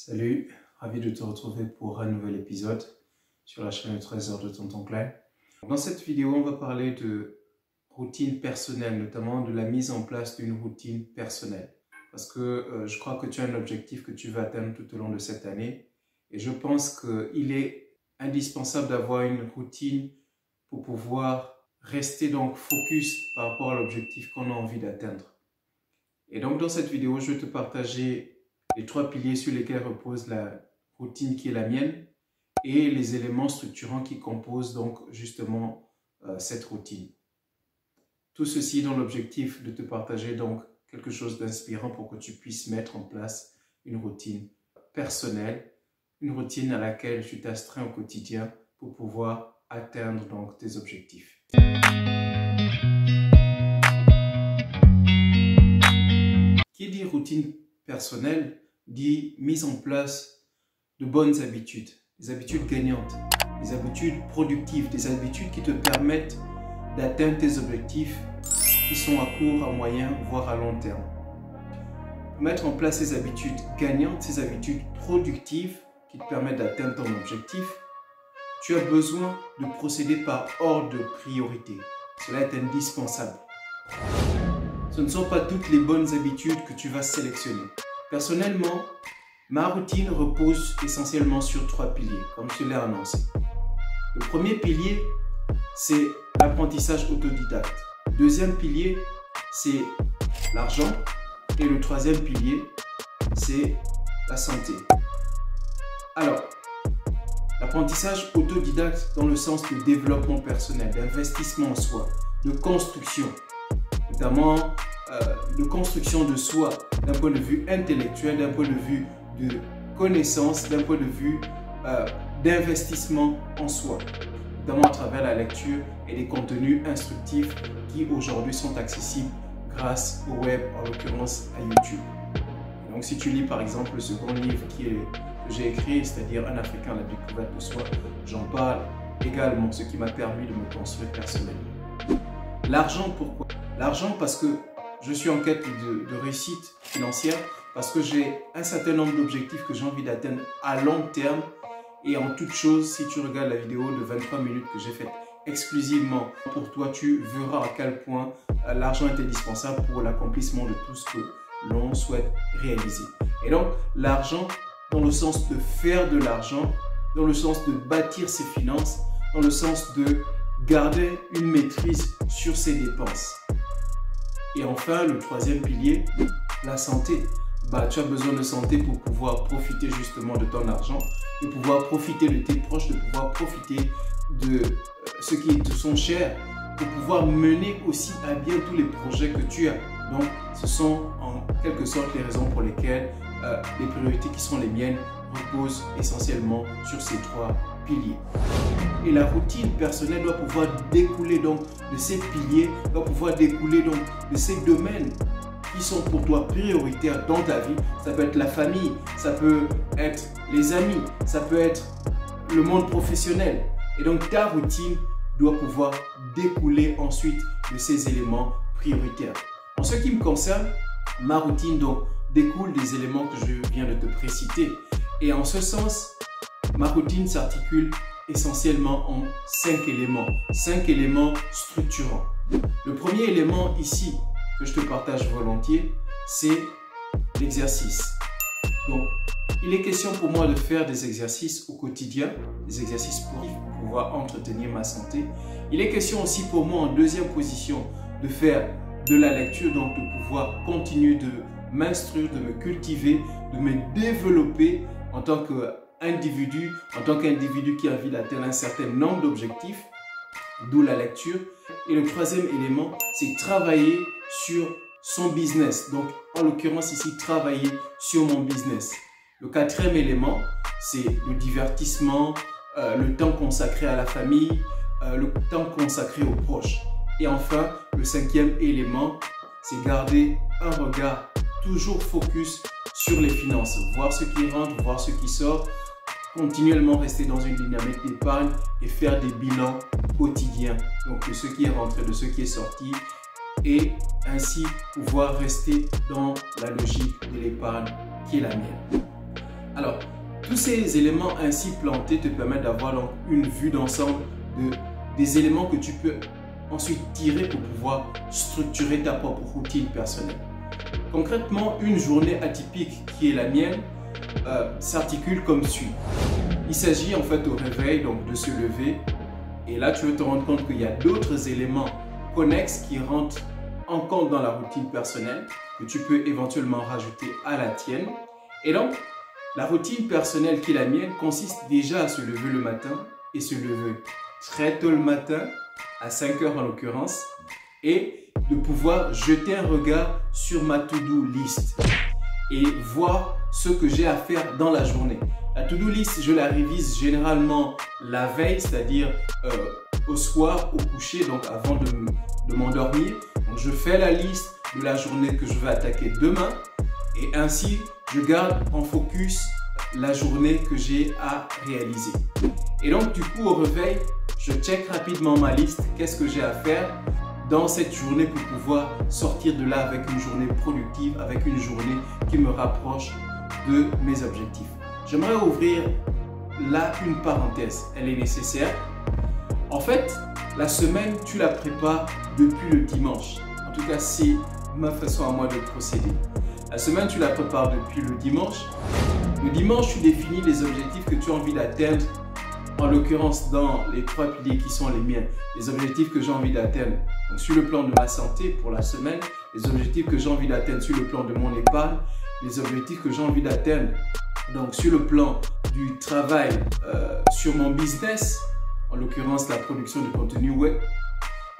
Salut, ravi de te retrouver pour un nouvel épisode sur la chaîne 13 heures de Tonton Klein. Dans cette vidéo, on va parler de routine personnelle, notamment de la mise en place d'une routine personnelle. Parce que je crois que tu as un objectif que tu vas atteindre tout au long de cette année. Et je pense qu'il est indispensable d'avoir une routine pour pouvoir rester donc focus par rapport à l'objectif qu'on a envie d'atteindre. Et donc dans cette vidéo, je vais te partager les 3 piliers sur lesquels repose la routine qui est la mienne et les éléments structurants qui composent donc justement cette routine. Tout ceci dans l'objectif de te partager donc quelque chose d'inspirant pour que tu puisses mettre en place une routine personnelle, une routine à laquelle tu t'astreins au quotidien pour pouvoir atteindre donc tes objectifs. Qui dit routine personnelle dit mise en place de bonnes habitudes, des habitudes gagnantes, des habitudes productives, des habitudes qui te permettent d'atteindre tes objectifs qui sont à court, à moyen, voire à long terme. Pour mettre en place ces habitudes gagnantes, ces habitudes productives qui te permettent d'atteindre ton objectif, tu as besoin de procéder par ordre de priorité. Cela est indispensable. Ce ne sont pas toutes les bonnes habitudes que tu vas sélectionner. Personnellement, ma routine repose essentiellement sur 3 piliers, comme je te l'ai annoncé. Le premier pilier, c'est l'apprentissage autodidacte. Le deuxième pilier, c'est l'argent. Et le troisième pilier, c'est la santé. Alors, l'apprentissage autodidacte dans le sens de développement personnel, d'investissement en soi, de construction, notamment de construction de soi d'un point de vue intellectuel, d'un point de vue de connaissance, d'un point de vue d'investissement en soi, notamment à travers la lecture et les contenus instructifs qui aujourd'hui sont accessibles grâce au web, en l'occurrence à YouTube. Et donc si tu lis par exemple le second livre que j'ai écrit, c'est-à-dire Un Africain à la découverte de soi, j'en parle également, ce qui m'a permis de me construire personnellement. L'argent, pourquoi? L'argent parce que je suis en quête de réussite financière, parce que j'ai un certain nombre d'objectifs que j'ai envie d'atteindre à long terme. Et en toute chose, si tu regardes la vidéo de 23 minutes que j'ai faite exclusivement pour toi, tu verras à quel point l'argent est indispensable pour l'accomplissement de tout ce que l'on souhaite réaliser. Et donc, l'argent dans le sens de faire de l'argent, dans le sens de bâtir ses finances, dans le sens de garder une maîtrise sur ses dépenses. Et enfin, le troisième pilier, la santé. Tu as besoin de santé pour pouvoir profiter justement de ton argent, de pouvoir profiter de tes proches, de pouvoir profiter de ceux qui te sont chers, pour pouvoir mener aussi à bien tous les projets que tu as. Donc, ce sont en quelque sorte les raisons pour lesquelles les priorités qui sont les miennes reposent essentiellement sur ces 3 piliers. Et la routine personnelle doit pouvoir découler donc de ces piliers, doit pouvoir découler donc de ces domaines qui sont pour toi prioritaires dans ta vie. Ça peut être la famille, ça peut être les amis, ça peut être le monde professionnel. Et donc ta routine doit pouvoir découler ensuite de ces éléments prioritaires. En ce qui me concerne, ma routine donc découle des éléments que je viens de te préciter. Et en ce sens, ma routine s'articule essentiellement en 5 éléments. 5 éléments structurants. Le premier élément ici que je te partage volontiers, c'est l'exercice. Donc, il est question pour moi de faire des exercices au quotidien, des exercices pour pouvoir entretenir ma santé. Il est question aussi pour moi en deuxième position de faire de la lecture, donc de pouvoir continuer de m'instruire, de me cultiver, de me développer en tant qu'individu, qui a envie d'atteindre un certain nombre d'objectifs, d'où la lecture. Et le troisième élément, c'est travailler sur son business. Donc, en l'occurrence ici, travailler sur mon business. Le quatrième élément, c'est le divertissement, le temps consacré à la famille, le temps consacré aux proches. Et enfin, le cinquième élément, c'est garder un regard toujours focus sur les finances. Voir ce qui rentre, voir ce qui sort, continuellement rester dans une dynamique d'épargne et faire des bilans quotidiens. Donc de ce qui est rentré, de ce qui est sorti, et ainsi pouvoir rester dans la logique de l'épargne qui est la mienne. Alors, tous ces éléments ainsi plantés te permettent d'avoir donc une vue d'ensemble des éléments que tu peux ensuite tirer pour pouvoir structurer ta propre routine personnelle. Concrètement, une journée atypique qui est la mienne s'articule comme suit. Il s'agit en fait au réveil donc de se lever et là tu vas te rendre compte qu'il y a d'autres éléments connexes qui rentrent en compte dans la routine personnelle que tu peux éventuellement rajouter à la tienne. Et donc, la routine personnelle qui est la mienne consiste déjà à se lever le matin et se lever très tôt le matin, à 5 heures en l'occurrence, et de pouvoir jeter un regard sur ma to-do list et voir ce que j'ai à faire dans la journée. La to-do list, je la révise généralement la veille, c'est-à-dire au soir, au coucher, donc avant de m'endormir. Donc je fais la liste de la journée que je vais attaquer demain et ainsi je garde en focus la journée que j'ai à réaliser. Et donc du coup au réveil, je check rapidement ma liste, qu'est-ce que j'ai à faire dans cette journée pour pouvoir sortir de là avec une journée productive, avec une journée qui me rapproche de mes objectifs. J'aimerais ouvrir là une parenthèse, elle est nécessaire. En fait, la semaine, tu la prépares depuis le dimanche. En tout cas, c'est ma façon à moi de procéder. La semaine, tu la prépares depuis le dimanche. Le dimanche, tu définis les objectifs que tu as envie d'atteindre. En l'occurrence, dans les 3 piliers qui sont les miens, les objectifs que j'ai envie d'atteindre. Donc, sur le plan de ma santé pour la semaine, les objectifs que j'ai envie d'atteindre sur le plan de mon épargne, les objectifs que j'ai envie d'atteindre donc sur le plan du travail sur mon business, en l'occurrence la production de contenu web,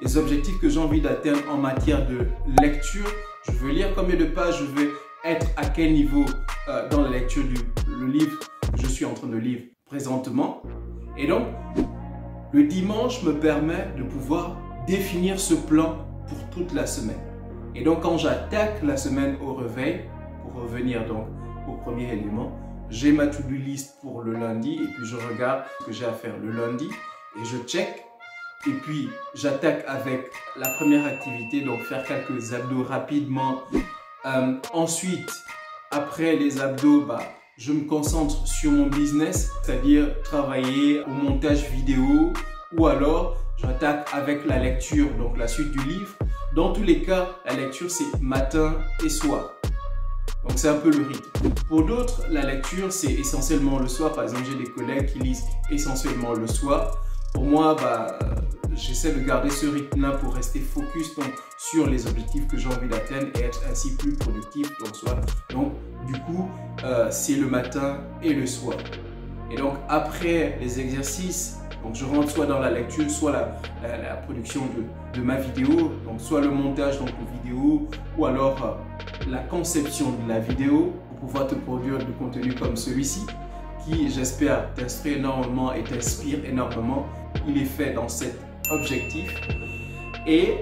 les objectifs que j'ai envie d'atteindre en matière de lecture, je veux lire combien de pages, je veux être à quel niveau dans la lecture du livre que je suis en train de lire présentement. Et donc, le dimanche me permet de pouvoir définir ce plan pour toute la semaine. Et donc, quand j'attaque la semaine au réveil, pour revenir donc au premier élément, j'ai ma to-do list pour le lundi et puis je regarde ce que j'ai à faire le lundi et je check. Et puis, j'attaque avec la première activité, donc faire quelques abdos rapidement. Ensuite, après les abdos, je me concentre sur mon business, c'est-à-dire travailler au montage vidéo ou alors j'attaque avec la lecture, donc la suite du livre. Dans tous les cas, la lecture, c'est matin et soir. Donc, c'est un peu le rythme. Pour d'autres, la lecture, c'est essentiellement le soir. Par exemple, j'ai des collègues qui lisent essentiellement le soir. Pour moi, j'essaie de garder ce rythme-là pour rester focus donc, sur les objectifs que j'ai envie d'atteindre et être ainsi plus productif. Donc, du coup, c'est le matin et le soir. Et donc, après les exercices, donc je rentre soit dans la lecture, soit la production de ma vidéo, donc soit le montage donc, de vidéo, ou alors la conception de la vidéo pour pouvoir te produire du contenu comme celui-ci, qui, j'espère, t'inspire énormément et t'inspire énormément. Il est fait dans cet objectif. Et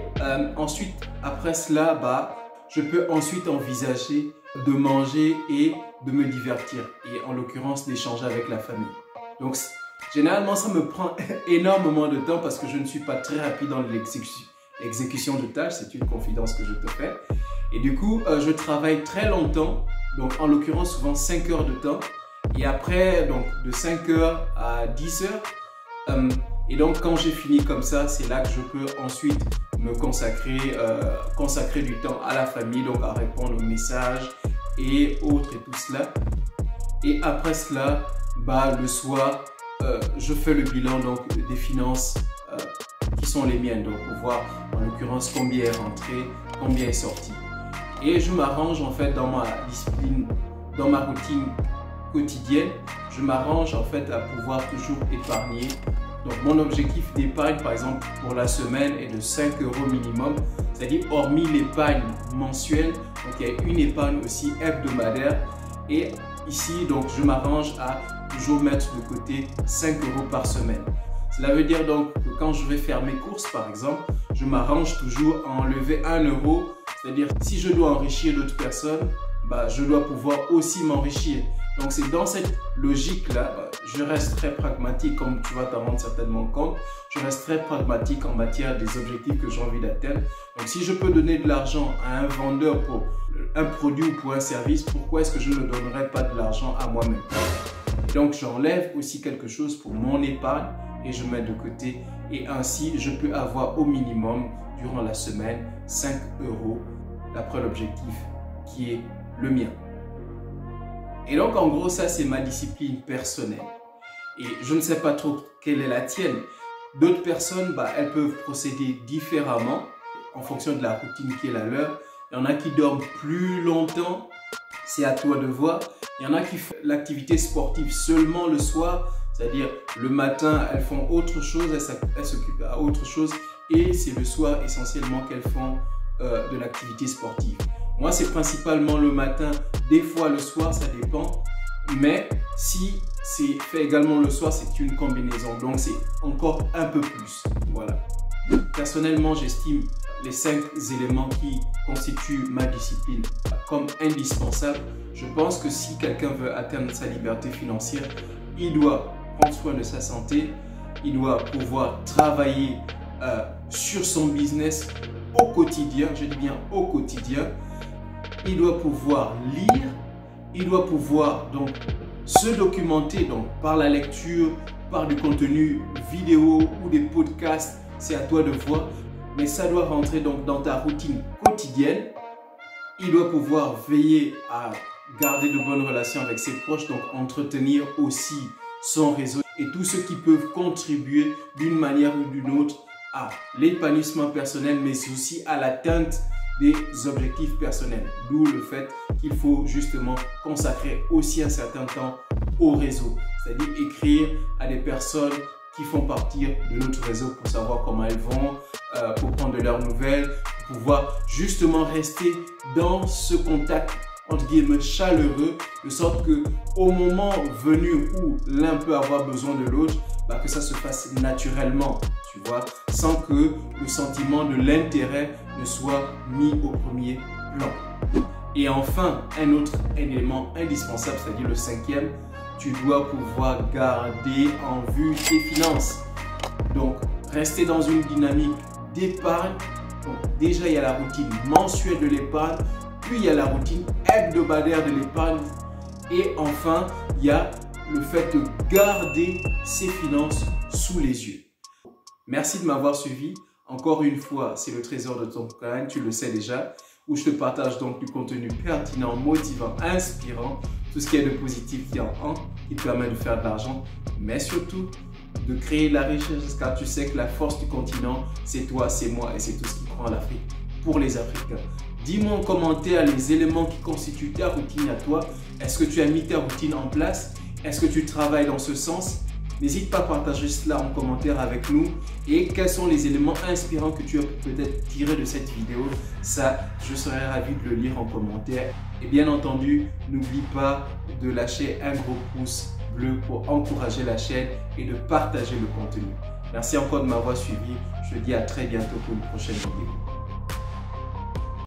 ensuite, après cela, je peux ensuite envisager de manger et de me divertir. Et en l'occurrence, d'échanger avec la famille. Donc, généralement, ça me prend énormément de temps parce que je ne suis pas très rapide dans l'exécution de tâches. C'est une confidence que je te fais. Et du coup, je travaille très longtemps. Donc, en l'occurrence, souvent 5 heures de temps. Et après, donc, de 5 heures à 10 heures. Et donc, quand j'ai fini comme ça, c'est là que je peux ensuite me consacrer du temps à la famille, donc à répondre aux messages et autres et tout cela. Et après cela, le soir, je fais le bilan donc, des finances qui sont les miennes. Donc, pour voir en l'occurrence combien est rentré, combien est sorti. Et je m'arrange en fait dans ma discipline, dans ma routine quotidienne, je m'arrange en fait à pouvoir toujours épargner. Donc mon objectif d'épargne par exemple pour la semaine est de 5 € minimum, c'est-à-dire hormis l'épargne mensuelle, donc il y a une épargne aussi hebdomadaire et ici donc je m'arrange à toujours mettre de côté 5 € par semaine. Cela veut dire donc que quand je vais faire mes courses par exemple, je m'arrange toujours à enlever 1 €, c'est-à-dire si je dois enrichir d'autres personnes, je dois pouvoir aussi m'enrichir. Donc c'est dans cette logique-là, je reste très pragmatique, comme tu vas t'en rendre certainement compte. Je reste très pragmatique en matière des objectifs que j'ai envie d'atteindre. Donc si je peux donner de l'argent à un vendeur pour un produit ou pour un service, pourquoi est-ce que je ne donnerais pas de l'argent à moi-même? Donc j'enlève aussi quelque chose pour mon épargne et je mets de côté. Et ainsi, je peux avoir au minimum, durant la semaine, 5 € d'après l'objectif qui est le mien. Et donc, en gros, ça, c'est ma discipline personnelle. Et je ne sais pas trop quelle est la tienne. D'autres personnes, elles peuvent procéder différemment en fonction de la routine qui est la leur. Il y en a qui dorment plus longtemps, c'est à toi de voir. Il y en a qui font l'activité sportive seulement le soir, c'est-à-dire le matin, elles font autre chose, elles s'occupent à autre chose et c'est le soir essentiellement qu'elles font de l'activité sportive. Moi, c'est principalement le matin, des fois le soir, ça dépend. Mais si c'est fait également le soir, c'est une combinaison. Donc, c'est encore un peu plus. Voilà. Personnellement, j'estime les 5 éléments qui constituent ma discipline comme indispensables. Je pense que si quelqu'un veut atteindre sa liberté financière, il doit prendre soin de sa santé. Il doit pouvoir travailler sur son business au quotidien. Je dis bien au quotidien. Il doit pouvoir lire, il doit pouvoir donc se documenter donc, par la lecture, par du contenu vidéo ou des podcasts, c'est à toi de voir, mais ça doit rentrer donc dans ta routine quotidienne. Il doit pouvoir veiller à garder de bonnes relations avec ses proches, donc entretenir aussi son réseau et tous ceux qui peuvent contribuer d'une manière ou d'une autre à l'épanouissement personnel, mais aussi à l'atteinte des objectifs personnels. D'où le fait qu'il faut justement consacrer aussi un certain temps au réseau, c'est-à-dire écrire à des personnes qui font partie de notre réseau pour savoir comment elles vont, pour prendre de leurs nouvelles, pour pouvoir justement rester dans ce contact entre guillemets chaleureux, de sorte que au moment venu où l'un peut avoir besoin de l'autre, que ça se fasse naturellement, tu vois, sans que le sentiment de l'intérêt ne soit mis au premier plan. Et enfin, un autre élément indispensable, c'est-à-dire le 5e, tu dois pouvoir garder en vue tes finances. Donc, rester dans une dynamique d'épargne. Donc, déjà, il y a la routine mensuelle de l'épargne, puis il y a la routine hebdomadaire de l'épargne. Et enfin, il y a le fait de garder ses finances sous les yeux. Merci de m'avoir suivi. Encore une fois, c'est le trésor de ton crâne, tu le sais déjà, où je te partage donc du contenu pertinent, motivant, inspirant, tout ce qui est de positif qui te permet de faire de l'argent, mais surtout de créer de la richesse, car tu sais que la force du continent, c'est toi, c'est moi et c'est tout ce qui prend l'Afrique pour les Africains. Dis-moi en commentaire les éléments qui constituent ta routine à toi. Est-ce que tu as mis ta routine en place? Est-ce que tu travailles dans ce sens? N'hésite pas à partager cela en commentaire avec nous. Et quels sont les éléments inspirants que tu as peut-être tirés de cette vidéo? Ça, je serais ravi de le lire en commentaire. Et bien entendu, n'oublie pas de lâcher un gros pouce bleu pour encourager la chaîne et de partager le contenu. Merci encore de m'avoir suivi. Je te dis à très bientôt pour une prochaine vidéo.